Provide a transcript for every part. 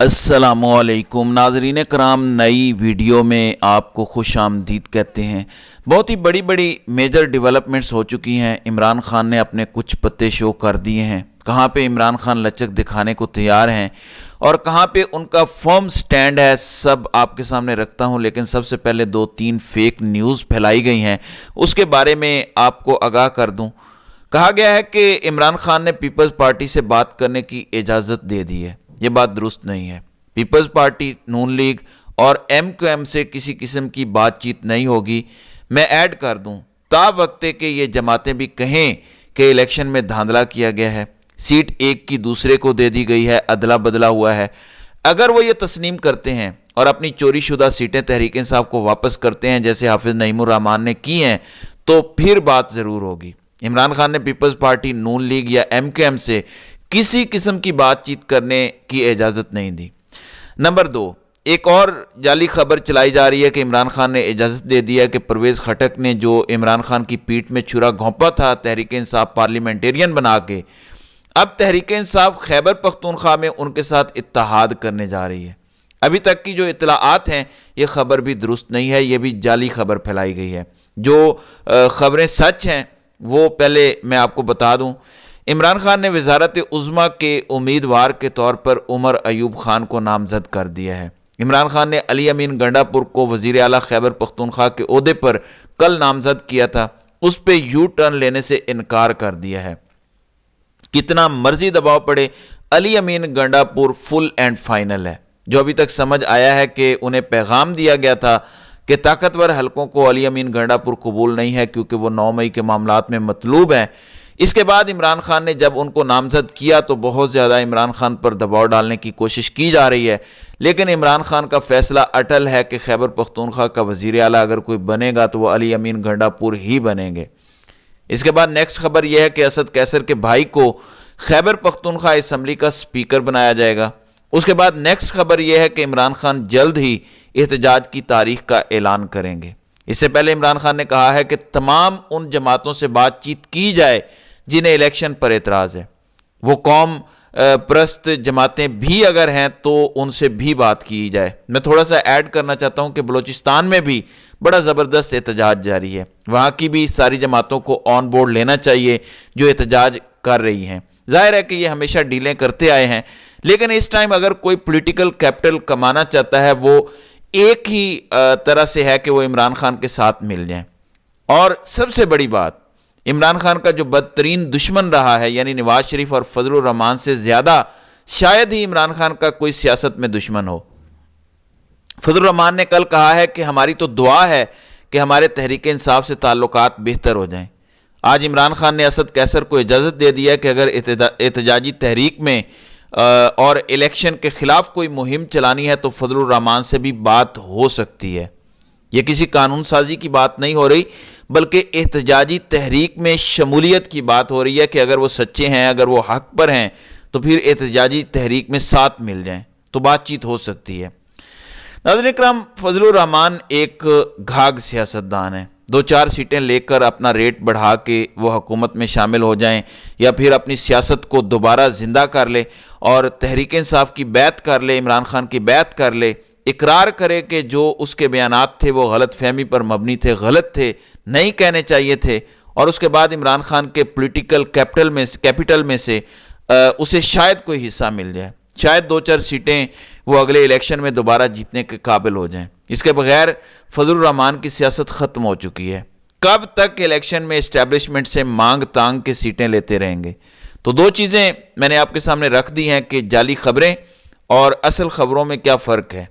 السلام علیکم ناظرین کرام، نئی ویڈیو میں آپ کو خوش آمدید کہتے ہیں۔ بہت ہی بڑی میجر ڈیولپمنٹس ہو چکی ہیں۔ عمران خان نے اپنے کچھ پتے شو کر دیے ہیں، کہاں پہ عمران خان لچک دکھانے کو تیار ہیں اور کہاں پہ ان کا فرم سٹینڈ ہے، سب آپ کے سامنے رکھتا ہوں۔ لیکن سب سے پہلے 2-3 فیک نیوز پھیلائی گئی ہیں، اس کے بارے میں آپ کو آگاہ کر دوں۔ کہا گیا ہے کہ عمران خان نے پیپلز پارٹی سے بات کرنے کی اجازت دے دی ہے۔ یہ بات درست نہیں ہے۔ پیپلز پارٹی، نون لیگ اور ایم کیو ایم سے کسی قسم کی بات چیت نہیں ہوگی۔ میں ایڈ کر دوں، تا وقت کہ یہ جماعتیں بھی کہیں کہ الیکشن میں دھاندلا کیا گیا ہے، سیٹ ایک کی دوسرے کو دے دی گئی ہے، ادلا بدلا ہوا ہے، اگر وہ یہ تسلیم کرتے ہیں اور اپنی چوری شدہ سیٹیں تحریک انصاف کو واپس کرتے ہیں جیسے حافظ نعیم الرحمان نے کی ہیں، تو پھر بات ضرور ہوگی۔ عمران خان نے پیپلز پارٹی، نون لیگ یا ایم کیو ایم سے کسی قسم کی بات چیت کرنے کی اجازت نہیں دی۔ نمبر 2، ایک اور جعلی خبر چلائی جا رہی ہے کہ عمران خان نے اجازت دے دیا کہ پرویز خٹک نے جو عمران خان کی پیٹھ میں چھرا گھونپا تھا تحریک انصاف پارلیمنٹیرین بنا کے، اب تحریک انصاف خیبر پختونخوا میں ان کے ساتھ اتحاد کرنے جا رہی ہے۔ ابھی تک کی جو اطلاعات ہیں، یہ خبر بھی درست نہیں ہے، یہ بھی جعلی خبر پھیلائی گئی ہے۔ جو خبریں سچ ہیں وہ پہلے میں آپ کو بتا دوں۔ عمران خان نے وزارت عظمیٰ کے امیدوار کے طور پر عمر ایوب خان کو نامزد کر دیا ہے۔ عمران خان نے علی امین گنڈا پور کو وزیر اعلیٰ خیبر پختونخوا کے عہدے پر کل نامزد کیا تھا، اس پہ یو ٹرن لینے سے انکار کر دیا ہے۔ کتنا مرضی دباؤ پڑے، علی امین گنڈا پور فل اینڈ فائنل ہے۔ جو ابھی تک سمجھ آیا ہے کہ انہیں پیغام دیا گیا تھا کہ طاقتور حلقوں کو علی امین گنڈا پور قبول نہیں ہے کیونکہ وہ 9 مئی کے معاملات میں مطلوب ہیں۔ اس کے بعد عمران خان نے جب ان کو نامزد کیا تو بہت زیادہ عمران خان پر دباؤ ڈالنے کی کوشش کی جا رہی ہے، لیکن عمران خان کا فیصلہ اٹل ہے کہ خیبر پختونخوا کا وزیر اعلیٰ اگر کوئی بنے گا تو وہ علی امین گنڈا پور ہی بنیں گے۔ اس کے بعد نیکسٹ خبر یہ ہے کہ اسد قیصر کے بھائی کو خیبر پختونخوا اسمبلی کا سپیکر بنایا جائے گا۔ اس کے بعد نیکسٹ خبر یہ ہے کہ عمران خان جلد ہی احتجاج کی تاریخ کا اعلان کریں گے۔ اس سے پہلے عمران خان نے کہا ہے کہ تمام ان جماعتوں سے بات چیت کی جائے جنہیں الیکشن پر اعتراض ہے، وہ قوم پرست جماعتیں بھی اگر ہیں تو ان سے بھی بات کی جائے۔ میں تھوڑا سا ایڈ کرنا چاہتا ہوں کہ بلوچستان میں بھی بڑا زبردست احتجاج جاری ہے، وہاں کی بھی ساری جماعتوں کو آن بورڈ لینا چاہیے جو احتجاج کر رہی ہیں۔ ظاہر ہے کہ یہ ہمیشہ ڈیلیں کرتے آئے ہیں، لیکن اس ٹائم اگر کوئی پولیٹیکل کیپٹل کمانا چاہتا ہے وہ ایک ہی طرح سے ہے کہ وہ عمران خان کے ساتھ مل جائیں۔ اور سب سے بڑی بات، عمران خان کا جو بدترین دشمن رہا ہے یعنی نواز شریف اور فضل الرحمان سے زیادہ شاید ہی عمران خان کا کوئی سیاست میں دشمن ہو۔ فضل الرحمان نے کل کہا ہے کہ ہماری تو دعا ہے کہ ہمارے تحریک انصاف سے تعلقات بہتر ہو جائیں۔ آج عمران خان نے اسد قیصر کو اجازت دے دی ہے کہ اگر احتجاجی تحریک میں اور الیکشن کے خلاف کوئی مہم چلانی ہے تو فضل الرحمان سے بھی بات ہو سکتی ہے۔ یہ کسی قانون سازی کی بات نہیں ہو رہی بلکہ احتجاجی تحریک میں شمولیت کی بات ہو رہی ہے کہ اگر وہ سچے ہیں، اگر وہ حق پر ہیں تو پھر احتجاجی تحریک میں ساتھ مل جائیں تو بات چیت ہو سکتی ہے۔ ناظرین اکرام، فضل الرحمان ایک گھاگ سیاستدان ہے۔ 2-4 سیٹیں لے کر اپنا ریٹ بڑھا کے وہ حکومت میں شامل ہو جائیں یا پھر اپنی سیاست کو دوبارہ زندہ کر لے اور تحریک انصاف کی بیعت کر لے، عمران خان کی بیعت کر لے، اقرار کرے کہ جو اس کے بیانات تھے وہ غلط فہمی پر مبنی تھے، غلط تھے، نہیں کہنے چاہیے تھے، اور اس کے بعد عمران خان کے پولیٹیکل کیپٹل میں سے اسے شاید کوئی حصہ مل جائے، شاید 2-4 سیٹیں وہ اگلے الیکشن میں دوبارہ جیتنے کے قابل ہو جائیں۔ اس کے بغیر فضل الرحمان کی سیاست ختم ہو چکی ہے۔ کب تک الیکشن میں اسٹیبلشمنٹ سے مانگ تانگ کے سیٹیں لیتے رہیں گے؟ تو 2 چیزیں میں نے آپ کے سامنے رکھ دی ہیں کہ جعلی خبریں اور اصل خبروں میں کیا فرق ہے۔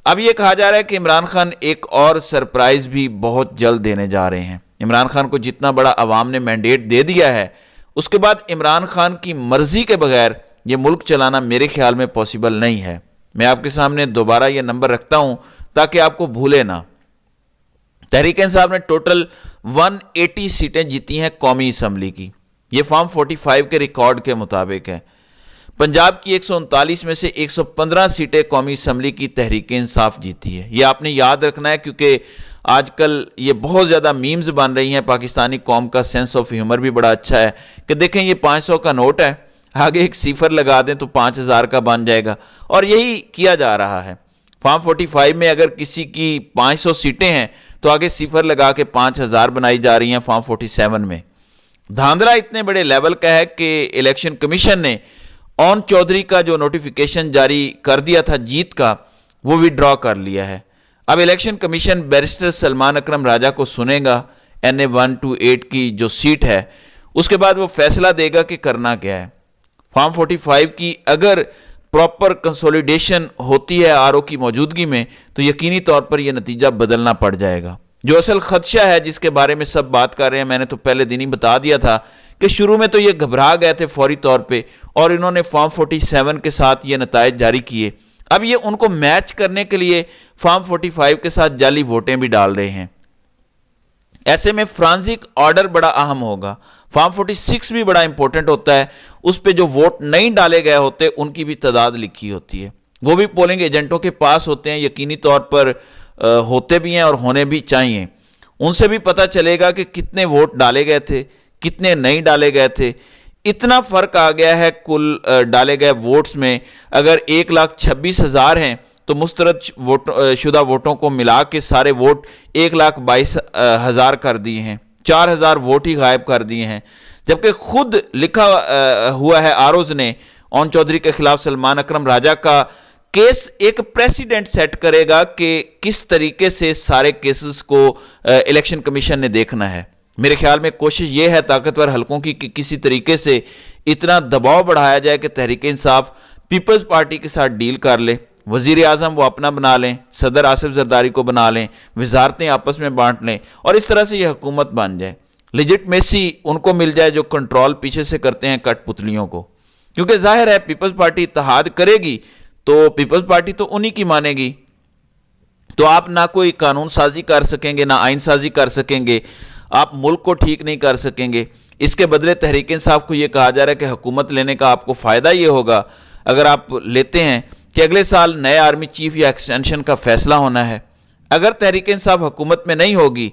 اب یہ کہا جا رہا ہے کہ عمران خان ایک اور سرپرائز بھی بہت جلد دینے جا رہے ہیں۔ عمران خان کو جتنا بڑا عوام نے مینڈیٹ دے دیا ہے، اس کے بعد عمران خان کی مرضی کے بغیر یہ ملک چلانا میرے خیال میں پاسبل نہیں ہے۔ میں آپ کے سامنے دوبارہ یہ نمبر رکھتا ہوں تاکہ آپ کو بھولے نہ۔ تحریک انصاف نے ٹوٹل 180 سیٹیں جیتی ہیں قومی اسمبلی کی، یہ فارم 45 کے ریکارڈ کے مطابق ہے۔ پنجاب کی 139 میں سے 115 سیٹیں قومی اسمبلی کی تحریک انصاف جیتی ہے۔ یہ آپ نے یاد رکھنا ہے کیونکہ آج کل یہ بہت زیادہ میمز بن رہی ہیں۔ پاکستانی قوم کا سینس آف ہیومر بھی بڑا اچھا ہے کہ دیکھیں یہ 500 کا نوٹ ہے، آگے ایک صفر لگا دیں تو 5000 کا بن جائے گا، اور یہی کیا جا رہا ہے۔ فارم 45 میں اگر کسی کی 500 سیٹیں ہیں تو آگے صفر لگا کے 5000 بنائی جا رہی ہیں فارم 47 میں۔ دھاندلا اتنے بڑے لیول کا ہے کہ الیکشن کمیشن نے اون چودھری کا جو نوٹیفیکیشن جاری کر دیا تھا جیت کا، وہ وِڈرا کر لیا ہے۔ اب الیکشن کمیشن بیرسٹر سلمان اکرم راجہ کو سنے گا، NA 128 کی جو سیٹ ہے، اس کے بعد وہ فیصلہ دے گا کہ کرنا کیا ہے۔ فارم 45 کی اگر پراپر کنسولیڈیشن ہوتی ہے RO کی موجودگی میں تو یقینی طور پر یہ نتیجہ بدلنا پڑ جائے گا۔ جو اصل خدشہ ہے جس کے بارے میں سب بات کر رہے ہیں، میں نے تو پہلے دن ہی بتا دیا تھا کہ شروع میں تو یہ گھبرا گئے تھے فوری طور پہ، اور انہوں نے فارم 47 کے ساتھ یہ نتائج جاری کیے۔ اب یہ ان کو میچ کرنے کے لیے فارم 45 کے ساتھ جعلی ووٹیں بھی ڈال رہے ہیں۔ ایسے میں فرانزک آرڈر بڑا اہم ہوگا۔ فارم 46 بھی بڑا امپورٹنٹ ہوتا ہے، اس پہ جو ووٹ نہیں ڈالے گئے ہوتے ان کی بھی تعداد لکھی ہوتی ہے، وہ بھی پولنگ ایجنٹوں کے پاس ہوتے ہیں، یقینی طور پر ہوتے بھی ہیں اور ہونے بھی چاہیے۔ ان سے بھی پتہ چلے گا کہ کتنے ووٹ ڈالے گئے تھے، کتنے نہیں ڈالے گئے تھے۔ اتنا فرق آ گیا ہے کل ڈالے گئے ووٹس میں، اگر 1,26,000 ہیں تو مسترد شدہ ووٹوں کو ملا کے سارے ووٹ 1,22,000 کر دیے ہیں، 4,000 ووٹ ہی غائب کر دیے ہیں، جبکہ خود لکھا ہوا ہے آروز نے اون چودھری کے خلاف سلمان اکرم راجہ کا کیس ایک پریسیڈنٹ سیٹ کرے گا کہ کس طریقے سے سارے کیسز کو الیکشن کمیشن نے دیکھنا ہے۔ میرے خیال میں کوشش یہ ہے طاقتور حلقوں کی کہ کسی طریقے سے اتنا دباؤ بڑھایا جائے کہ تحریک انصاف پیپلز پارٹی کے ساتھ ڈیل کر لے، وزیر اعظم وہ اپنا بنا لیں، صدر آصف زرداری کو بنا لیں، وزارتیں آپس میں بانٹ لیں، اور اس طرح سے یہ حکومت بن جائے۔ لیجٹمیسی ان کو مل جائے جو کنٹرول پیچھے سے کرتے ہیں کٹ پتلیوں کو، کیونکہ ظاہر ہے پیپلز پارٹی اتحاد کرے گی تو پیپلز پارٹی تو انہی کی مانے گی، تو آپ نہ کوئی قانون سازی کر سکیں گے، نہ آئین سازی کر سکیں گے، آپ ملک کو ٹھیک نہیں کر سکیں گے۔ اس کے بدلے تحریک انصاف کو یہ کہا جا رہا ہے کہ حکومت لینے کا آپ کو فائدہ یہ ہوگا اگر آپ لیتے ہیں کہ اگلے سال نئے آرمی چیف یا ایکسٹینشن کا فیصلہ ہونا ہے۔ اگر تحریک انصاف حکومت میں نہیں ہوگی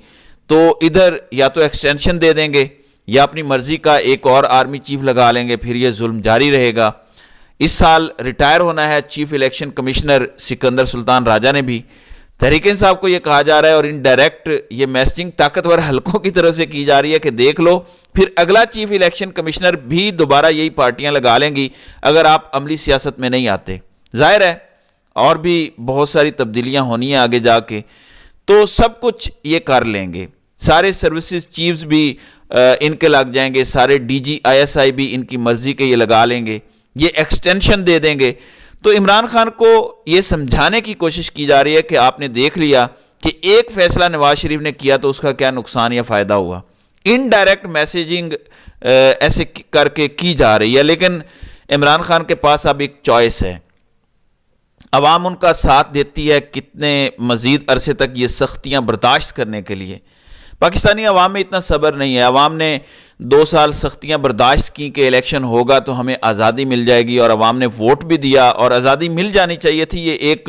تو ادھر یا تو ایکسٹینشن دے دیں گے یا اپنی مرضی کا ایک اور آرمی چیف لگا لیں گے، پھر یہ ظلم جاری رہے گا۔ اس سال ریٹائر ہونا ہے چیف الیکشن کمشنر سکندر سلطان راجہ نے بھی۔ تحریک انصاف کو یہ کہا جا رہا ہے، اور انڈائریکٹ یہ میسجنگ طاقتور حلقوں کی طرف سے کی جا رہی ہے کہ دیکھ لو پھر اگلا چیف الیکشن کمشنر بھی دوبارہ یہی پارٹیاں لگا لیں گی اگر آپ عملی سیاست میں نہیں آتے۔ ظاہر ہے اور بھی بہت ساری تبدیلیاں ہونی ہیں آگے جا کے، تو سب کچھ یہ کر لیں گے۔ سارے سروسز چیفز بھی ان کے لگ جائیں گے، سارے DG ISI بھی ان کی مرضی کے یہ لگا لیں گے، یہ ایکسٹینشن دے دیں گے۔ تو عمران خان کو یہ سمجھانے کی کوشش کی جا رہی ہے کہ آپ نے دیکھ لیا کہ ایک فیصلہ نواز شریف نے کیا تو اس کا کیا نقصان یا فائدہ ہوا۔ انڈائریکٹ میسیجنگ ایسے کر کے کی جا رہی ہے، لیکن عمران خان کے پاس اب ایک چوائس ہے۔ عوام ان کا ساتھ دیتی ہے کتنے مزید عرصے تک یہ سختیاں برداشت کرنے کے لیے۔ پاکستانی عوام میں اتنا صبر نہیں ہے۔ عوام نے 2 سال سختیاں برداشت کی کہ الیکشن ہوگا تو ہمیں آزادی مل جائے گی، اور عوام نے ووٹ بھی دیا اور آزادی مل جانی چاہیے تھی۔ یہ ایک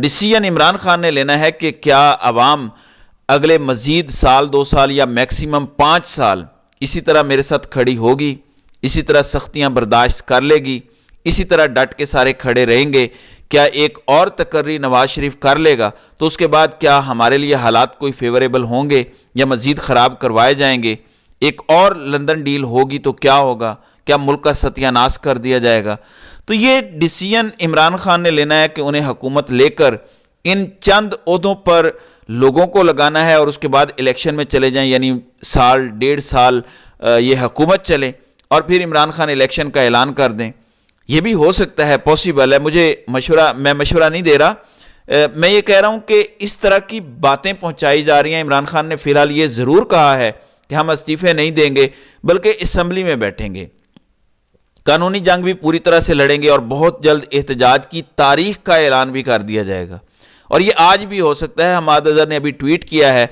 ڈیسیژن عمران خان نے لینا ہے کہ کیا عوام اگلے مزید سال 2 سال یا میکسیمم 5 سال اسی طرح میرے ساتھ کھڑی ہوگی، اسی طرح سختیاں برداشت کر لے گی، اسی طرح ڈٹ کے سارے کھڑے رہیں گے۔ کیا ایک اور تقرری نواز شریف کر لے گا تو اس کے بعد کیا ہمارے لیے حالات کوئی فیوریبل ہوں گے یا مزید خراب کروائے جائیں گے؟ ایک اور لندن ڈیل ہوگی تو کیا ہوگا؟ کیا ملک کا ستیہ ناش کر دیا جائے گا؟ تو یہ ڈیسیژن عمران خان نے لینا ہے کہ انہیں حکومت لے کر ان چند عہدوں پر لوگوں کو لگانا ہے اور اس کے بعد الیکشن میں چلے جائیں، یعنی سال 1.5 سال یہ حکومت چلے اور پھر عمران خان الیکشن کا اعلان کر دیں۔ یہ بھی ہو سکتا ہے، پاسبل ہے۔ میں مشورہ نہیں دے رہا، میں یہ کہہ رہا ہوں کہ اس طرح کی باتیں پہنچائی جا رہی ہیں۔ عمران خان نے فی الحال یہ ضرور کہا ہے کہ ہم استعفے نہیں دیں گے بلکہ اسمبلی میں بیٹھیں گے، قانونی جنگ بھی پوری طرح سے لڑیں گے، اور بہت جلد احتجاج کی تاریخ کا اعلان بھی کر دیا جائے گا۔ اور یہ آج بھی ہو سکتا ہے۔ حماد اظہر نے ابھی ٹویٹ کیا ہے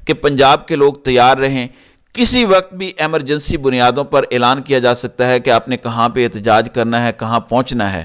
کہ پنجاب کے لوگ تیار رہیں، کسی وقت بھی ایمرجنسی بنیادوں پر اعلان کیا جا سکتا ہے کہ آپ نے کہاں پہ احتجاج کرنا ہے، کہاں پہنچنا ہے۔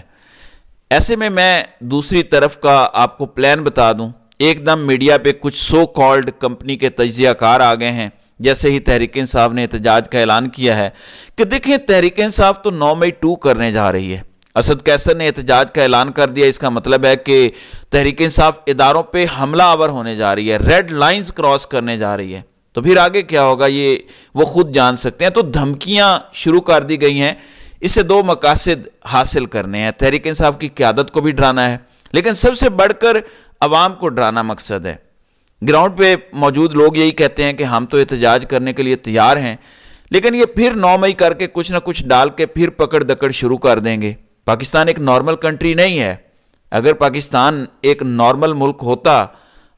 ایسے میں دوسری طرف کا آپ کو پلان بتا دوں۔ ایک دم میڈیا پہ کچھ سو کالڈ کمپنی کے تجزیہ کار آ گئے ہیں جیسے ہی تحریک انصاف نے احتجاج کا اعلان کیا ہے کہ دیکھیں تحریک انصاف تو 9 مئی 2 کرنے جا رہی ہے، اسد قیصر نے احتجاج کا اعلان کر دیا، اس کا مطلب ہے کہ تحریک انصاف اداروں پہ حملہ آور ہونے جا رہی ہے، ریڈ لائنز کراس کرنے جا رہی ہے، تو پھر آگے کیا ہوگا یہ وہ خود جان سکتے ہیں۔ تو دھمکیاں شروع کر دی گئی ہیں، اس سے 2 مقاصد حاصل کرنے ہیں، تحریک انصاف کی قیادت کو بھی ڈرانا ہے، لیکن سب سے بڑھ کر عوام کو ڈرانا مقصد ہے۔ گراؤنڈ پہ موجود لوگ یہی کہتے ہیں کہ ہم تو احتجاج کرنے کے لیے تیار ہیں، لیکن یہ پھر 9 مئی کر کے کچھ نہ کچھ ڈال کے پھر پکڑ دکڑ شروع کر دیں گے۔ پاکستان ایک نارمل کنٹری نہیں ہے، اگر پاکستان ایک نارمل ملک ہوتا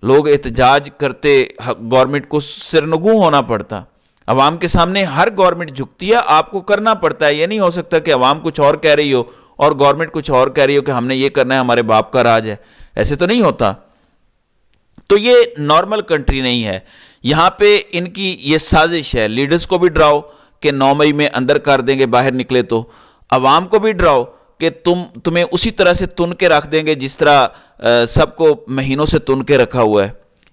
لوگ احتجاج کرتے، گورنمنٹ کو سرنگوں ہونا پڑتا، عوام کے سامنے ہر گورنمنٹ جھکتی ہے، آپ کو کرنا پڑتا ہے، یہ نہیں ہو سکتا کہ عوام کچھ اور کہہ رہی ہو اور گورنمنٹ کچھ اور کہہ رہی ہو کہ ہم نے یہ کرنا ہے، ہمارے باپ کا راج ہے، ایسے تو نہیں ہوتا۔ تو یہ نارمل کنٹری نہیں ہے، یہاں پہ ان کی یہ سازش ہے، لیڈرز کو بھی ڈراؤ کہ 9 مئی میں اندر کر دیں گے باہر نکلے تو، عوام کو بھی ڈراؤ کہ تمہیں اسی طرح سے تن کے رکھ دیں گے جس طرح سب کو مہینوں سے تن کے رکھا ہوا ہے۔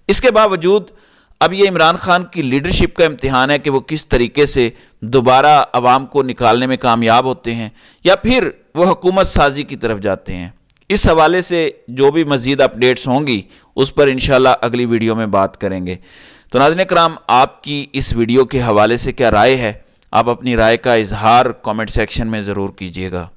اس کے باوجود اب یہ عمران خان کی لیڈرشپ کا امتحان ہے کہ وہ کس طریقے سے دوبارہ عوام کو نکالنے میں کامیاب ہوتے ہیں یا پھر وہ حکومت سازی کی طرف جاتے ہیں۔ اس حوالے سے جو بھی مزید اپڈیٹس ہوں گی اس پر انشاءاللہ اگلی ویڈیو میں بات کریں گے۔ تو ناظرین کرام، آپ کی اس ویڈیو کے حوالے سے کیا رائے ہے؟ آپ اپنی رائے کا اظہار کامنٹ سیکشن میں ضرور کیجیے گا۔